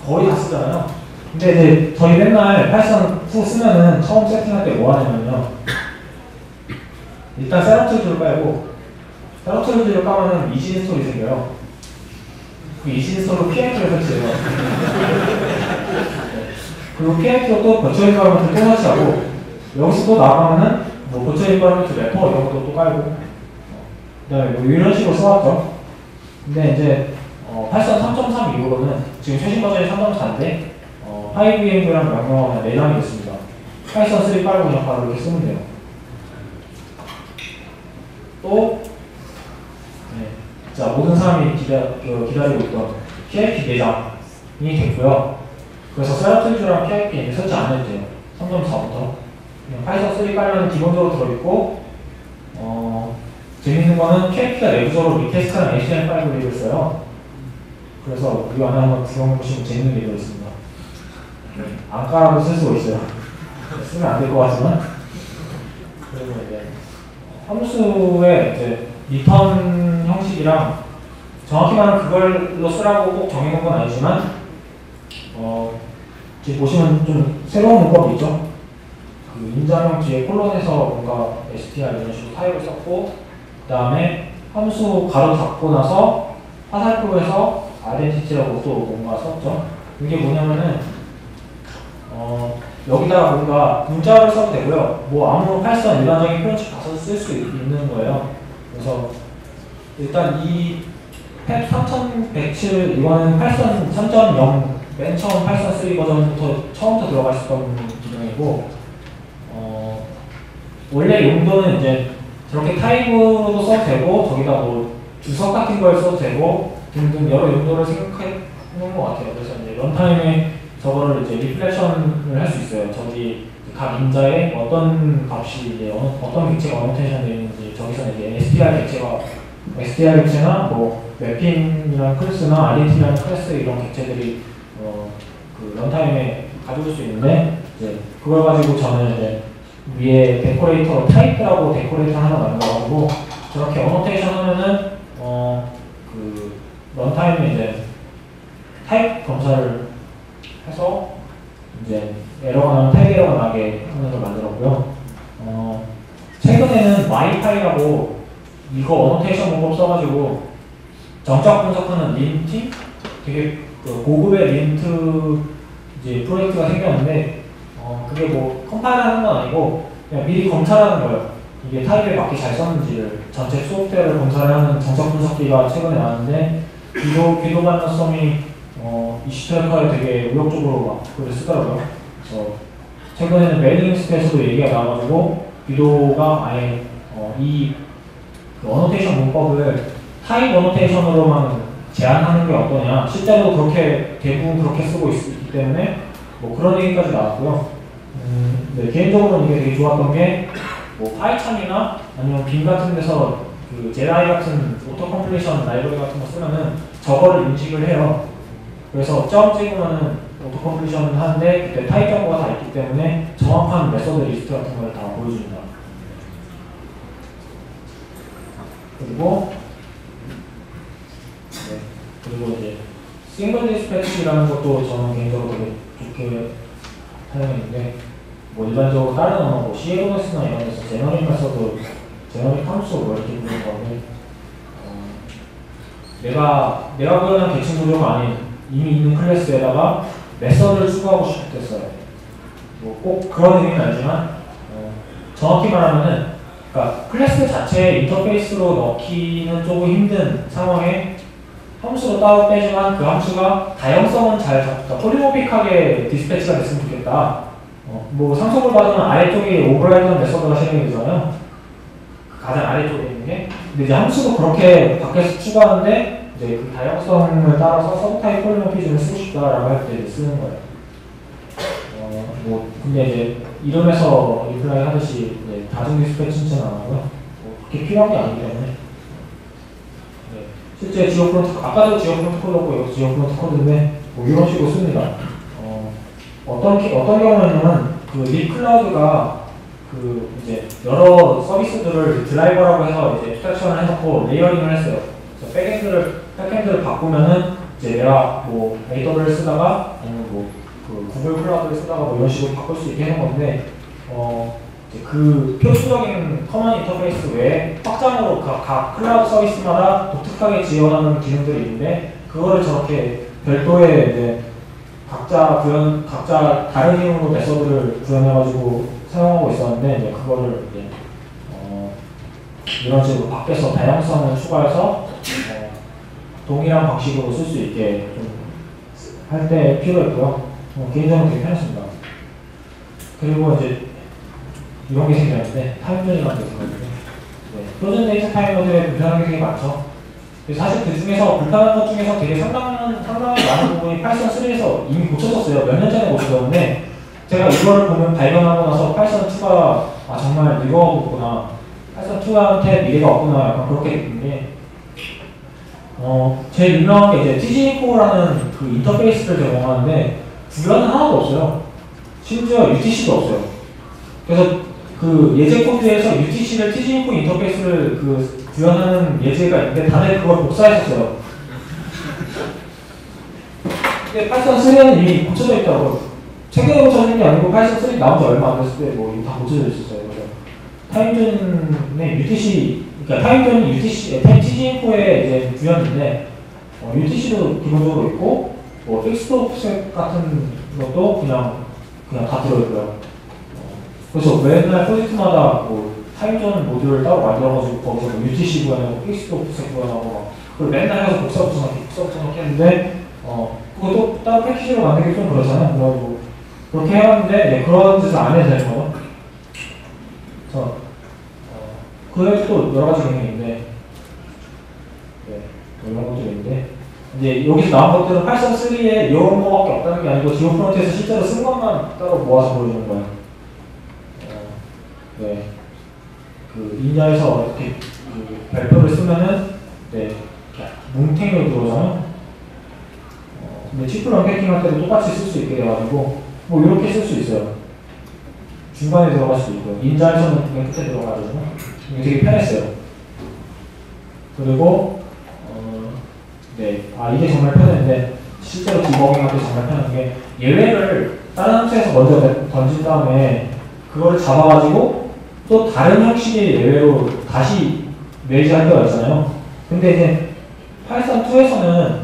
거의 다 쓰잖아요. 근데 이제 저희 맨날 파이썬 2 쓰면은 처음 세팅할 때 뭐 하냐면요. 일단 세럼 툴을 깔고 세라토리를 까면은 이지 인스톨이 생겨요. 그 이지 인스톨로 PIT를 설치해요. 그리고 PIT로 또 버추얼 인바이러먼트를 또 설치하고, 여기서 또 나가면은 뭐 버추얼 인바이러먼트 래퍼 이런 것도 또 깔고, 그다음에 뭐 이런 식으로 써왔죠. 근데 이제 파이썬 3.3 이후로는 지금 최신 버전이 3.4인데 5VM이라는 명령어가 그냥 내장이 됐습니다. 파이썬 3 깔고 그냥 바로 이렇게 쓰면 돼요. 또 자, 모든 사람이 기다리고 있던 PIP 내장이 됐고요. 그래서 세라토리랑 PIP 설치 안 해도 돼요. 3.4부터 그냥 파이썬 3 깔면 기본적으로 들어있고, 재밌는 거는 PIP가 내부적으로 리퀘스트랑 HTML 파일을 되어 있어요. 그래서 이 안에 한번 들어보시면 재밌는 게 들어있습니다. 안 깔아도 쓸 수가 있어요. 쓰면 안 될 것 같지만. 그리고 이제 함수의 이제 리턴 형식이랑 정확히 말하면 그걸로 쓰라고 꼭 정해놓은 건 아니지만, 지금 보시면 좀 새로운 문법이 있죠. 그 인자명 뒤에 콜론에서 뭔가 str 이런 식으로 타입을 썼고, 그 다음에 함수 가로 닫고 나서 화살표에서 identity라고 또 뭔가 썼죠. 이게 뭐냐면은 여기다가 뭔가 문자를 써도 되고요. 뭐 아무 파이썬 일반적인 표현식 다 쓸 수 있는 거예요. 그래서 일단 이 탭 3107 이거는 파이썬 3.0 맨 처음 파이썬 3 버전부터 처음부터 들어가 있었던 기능이고, 원래 용도는 이제 저렇게 타입으로도 써도 되고, 저기다 뭐 주석 같은 걸 써도 되고 등등 여러 용도를 생각해 놓은 것 같아요. 그래서 이제 런타임에 저거를 이제 리플렉션을 할 수 있어요. 저기 각 인자에 어떤 값이 이제 어떤 객체가 어노테이션 되어 있는지, 저기서 이제 STR 객체나 뭐 맵핑이랑 클래스나 아이덴티티라는 클래스 이런 객체들이 그 런타임에 가지고 올 수 있는데, 이제 그걸 가지고 저는 이제 위에 데코레이터로 타입이라고 데코레이터 하나 만들어가지고 저렇게 어노테이션 하면은 그 런타임에 이제 타입 검사를 해서 이제 에러가 나면 타입 에러가 나게 하는 걸 만들었고요. 최근에는 마이파이라고 이거 어노테이션 문법 써가지고 정적 분석하는 린트, 되게 그 고급의 린트 이제 프로젝트가 생겼는데, 그게 뭐 컴파일하는 건 아니고 그냥 미리 검찰하는 거예요. 이게 타입에 맞게 잘 썼는지를 전체 소프트웨어를 검사를 하는 정적 분석기가 최근에 나왔는데, 비도 반응성이 이슈테크에 되게 의욕적으로 막 글을 쓰더라고요. 그래서 최근에는 메일링스트에서도 얘기가 나와가지고 비도가 아예 그 어노테이션 문법을 타입 어노테이션으로만 제한하는 게 어떠냐, 실제로 그렇게 대부분 그렇게 쓰고 있기 때문에 뭐 그런 얘기까지 나왔고요. 네, 개인적으로는 이게 되게 좋았던 게 뭐 파이썬이나 아니면 빔 같은 데서 그 제라이 같은 오토 컴플리션 라이브러리 같은 거 쓰면은 저거를 인식을 해요. 그래서 점 찍으면은 오토 컴플리션을 하는데 그때 타입 정보가 다 있기 때문에 정확한 메소드 리스트 같은 걸 다 보여줍니다. 그리고 이제 싱글 디스패치라는 것도 저는 개인적으로 되게 좋게 사용했는데, 뭐 일반적으로 다른 언어, 뭐 CLOS나 이런 데서 제너릭 메서드, 제너릭 함수 뭐 이렇게 부르는 건데, 내가 구현한 계층 구조가 아닌 이미 있는 클래스에다가 메서드를 추가하고 싶었어요. 뭐 꼭 그런 의미는 아니지만, 정확히 말하면은, 그러니까 클래스 자체의 인터페이스로 넣기는 조금 힘든 상황에 함수로 따로 빼지만 그 함수가 다양성은 잘 잡다, 폴리모픽하게 디스패치가 됐으면 좋겠다. 뭐 상속을 받으면 아래쪽에 오버라이드한 메서드가 실행이 되잖아요. 가장 아래쪽에 있는 게. 근데 이제 함수도 그렇게 밖에서 추가하는데 이제 그 다양성을 따라서 서브타입 폴리모피즘을 쓰고 싶다라고 할 때 쓰는 거예요. 뭐 근데 이제 이름에서 리플라이 하듯이 이제 다중 디스패치는 안 하고요. 뭐 그렇게 필요한 게 아니기 때문에. 실제 지오 프론트, 아까도 지오 프론트콜이었고 이것도 지오 프론트콜인데 뭐 이런 식으로 씁니다. 어떤 경우에는 그 립클라우드가 그 이제 여러 서비스들을 드라이버라고 해서 이제 abstraction을 해놓고 레이어링을 했어요. 그래서 백엔드를 바꾸면은 이제 내가 뭐 AWS를 쓰다가 아니면 뭐 그 구글 클라우드를 쓰다가 뭐 이런 식으로 바꿀 수 있게 해놓은 건데, 이제 그 표준적인 커먼 인터페이스 외에 확장으로 각 클라우드 서비스마다 독특하게 지원하는 기능들이 있는데 그거를 저렇게 별도의 이제 각자 다른 이름으로 메서드를 구현해가지고 사용하고 있었는데 이제 그거를 이제 이런 식으로 밖에서 다양성을 추가해서 동일한 방식으로 쓸 수 있게 좀 할 때 필요했고요. 개인적으로 되게 편했습니다. 그리고 이제 이런 게 생겼는데 타임존이라는 게 생겼는데 표준 데이터 타이머들의 불편한 게 되게 많죠. 사실 그 중에서 불편한 것 중에서 되게 상당히 많은 부분이 파이썬 3에서 이미 고쳐졌어요. 몇 년 전에 고쳐졌는데 제가 이거를 보면 발견하고 나서 파이썬 2가 정말 늙어먹구나, 파이썬 2한테 미래가 없구나 약간 그렇게 느낀 게 제일 유명한 게 이제 tg인포라는 그 인터페이스를 제공하는데 구현은 하나도 없어요. 심지어 UTC도 없어요. 그래서 그 예제 코드에서 UTC를 tg인포 인터페이스를 그 구현하는 예제가 있는데 다들 그걸 복사했었어요. 근데 파이썬 3는 이미 고쳐져 있다고. 최근에 고쳐진 게 아니고 파이썬 3 나온 지 얼마 안 됐을 때 뭐 이미 다 고쳐져 있었어요. 그래서 타임존의 UTC, 그러니까 타임존이 UTC, tg인포의 이제 구현인데 UTC도 기본적으로 있고 뭐 픽스드 오프셋 같은 것도 그냥 다 들어있고요. 그래서 맨날 프로젝트마다 뭐 타임존 모듈을 따로 만들어가지고 거기서 뭐 UTC 구현하고 픽스드 오프셋 구현하고 그걸 맨날 해서 복사 붙여넣기 했는데 그것도 따로 패키지로 만들기 좀 그렇잖아요. 그래가지고 그렇게 해왔는데 그런 짓을 안 해도 되는 거죠. 그래서 그래도 또 여러 가지 기능이 있는데 이런 것도 있는데 이제 여기서 나온 것들은 파이썬 3에 이런 거밖에 없다는 게 아니고 지오 프론트에서 실제로 쓴 것만 따로 모아서 보여주는 거예요. 그 인자에서 어떻게 그 별표를 쓰면은 뭉탱이로 들어오잖아요. 근데 치프를 언패킹 할 때도 똑같이 쓸 수 있게 돼가지고 뭐 이렇게 쓸 수 있어요. 중간에 들어갈 수도 있고요. 인자에서는 맨 끝에 들어가야 되잖아요. 이게 되게 편했어요. 그리고 이게 정말 편했는데 실제로 디버깅할 때 정말 편한 게 예외를 다른 함수에서 먼저 던진 다음에 그거를 잡아가지고 또 다른 형식의 예외로 다시 매지할 때가 있잖아요. 근데 이제 파이썬 2에서는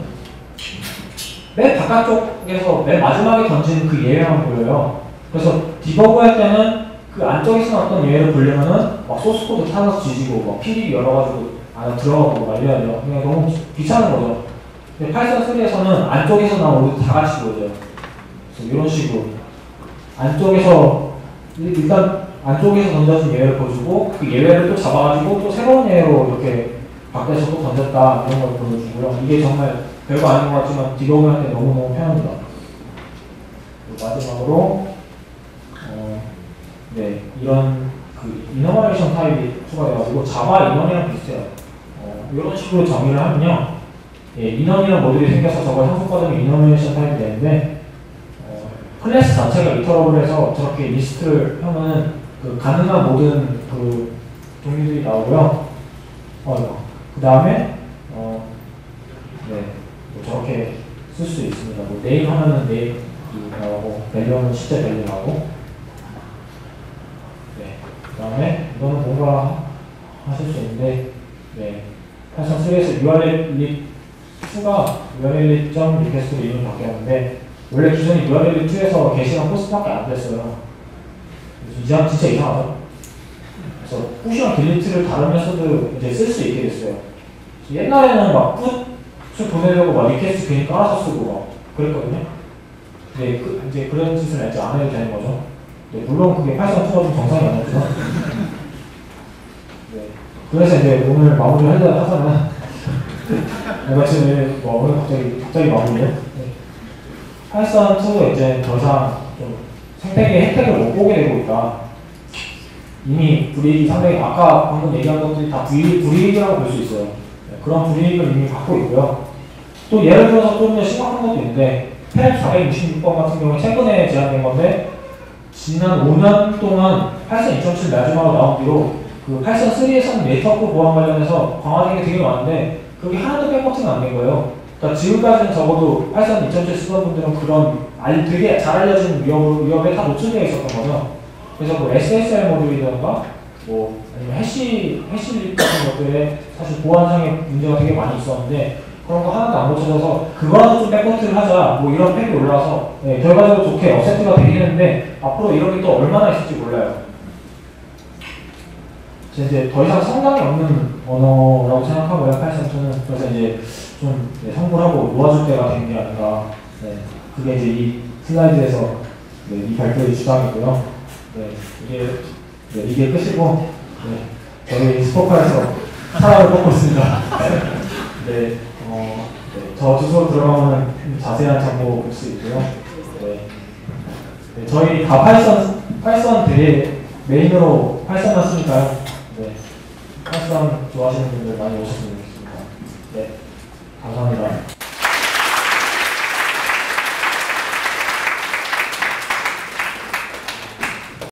맨 바깥쪽에서 맨 마지막에 던지는 그 예외만 보여요. 그래서 디버그 할 때는 그 안쪽에서 나왔던 예외를 보려면은 막 소스코드 타서 뒤지고 막 PD 열어가지고 안에 들어가고 말려야 돼요. 그냥 너무 귀찮은 거죠. 근데 파이썬 3에서는 안쪽에서 나온 모두 다 같이 보여줘요. 그래서 이런 식으로 안쪽에서 일단 안쪽에서 던져진 예외를 보여주고 그 예외를 또 잡아가지고 또 새로운 예외로 이렇게 밖에서 또 던졌다 이런 걸 보여주고요. 이게 정말 별거 아닌 것 같지만 디버깅할 때 너무너무 편합니다. 마지막으로 이런 그 이너머레이션 타입이 추가돼가지고 자바 인원이랑 비슷해요. 이런 식으로 정의를 하면요, 인원이라는 모듈이 생겨서 저걸 상속받으면 이너머레이션 타입이 되는데 클래스 자체가 리터러블해서 저렇게 리스트를 하면은 그 가능한 모든 그 종류들이 나오고요. 그 다음에 뭐 저렇게 쓸 수 있습니다. 뭐 네임 하면은 네임 나오고 밸류하면 실제 밸류 나오고. 그 다음에 이거는 뭔가 하실 수 있는데 파이썬 3에서 url-2가 url-request로 이름이 바뀌었는데 원래 기존에 url-2에서 게시랑 포스트밖에 안 됐어요. 그래서 진짜 이상하죠? 그래서 푸시랑 딜리트를 다른 메소드 이제 쓸 수 있게 됐어요. 옛날에는 막 푸시 보내려고 막 리퀘스트 괜히 깔아서 쓰고 막 그랬거든요. 근데 이제 그런 짓을 이제 안 해도 되는 거죠. 물론 그게 파이썬 2가 좀 정상이 아니었죠. 그래서 이제 오늘 마무리를 하자면 내가 지금 오늘 갑자기 마무리해요. 파이썬 2가 이제 더 이상 좀 생태계의 혜택을 못 보게 되고 있다. 이미 불이익이 상당히 아까 방금 얘기한 것들이 다 불이익이라고 볼 수 있어요. 그런 불이익을 이미 갖고 있고요. 또 예를 들어서 좀 더 심각한 것도 있는데 펜 466번 같은 경우에 최근에 제안된 건데 지난 5년 동안 파이썬 2.7 마지막으로 나온 뒤로 그 파이썬 3에서는 네트워크 보안 관련해서 강화된 게 되게 많은데 그게 하나도 백버튼이 안 된 거예요. 그러니까 지금까지는 적어도 파이썬 2.7 쓰던 분들은 그런 되게 잘 알려진 위협에 다 노출되어 있었던 거죠. 그래서 뭐 SSL 모듈이던가 뭐 아니면 해시 같은 것들에 사실 보안상의 문제가 되게 많이 있었는데 그런 거 하나도 안 고쳐져서 그거라도 좀 백포트를 하자 뭐 이런 팩이 올라와서 네, 결과적으로 좋게 업세트가 되긴 했는데 앞으로 이런 게 또 얼마나 있을지 몰라요. 이제 더 이상 성장이 없는 언어라고 생각하고요, 파이썬2는. 그래서 이제 좀 성불하고 놓아줄 때가 된 게 아닌가. 네, 그게 이제 이 슬라이드에서 네, 이 발표의 주장이고요. 네, 이게 끝이고, 네, 저희 스포카에서 사람을 뽑고 있습니다. 네, 저 주소 들어가면 자세한 정보 볼 수 있고요. 네, 네, 저희 다 파이썬 되게 메인으로 파이썬만 쓰니까요. 네, 파이썬 좋아하시는 분들 많이 오셨으면 좋겠습니다. 네, 감사합니다.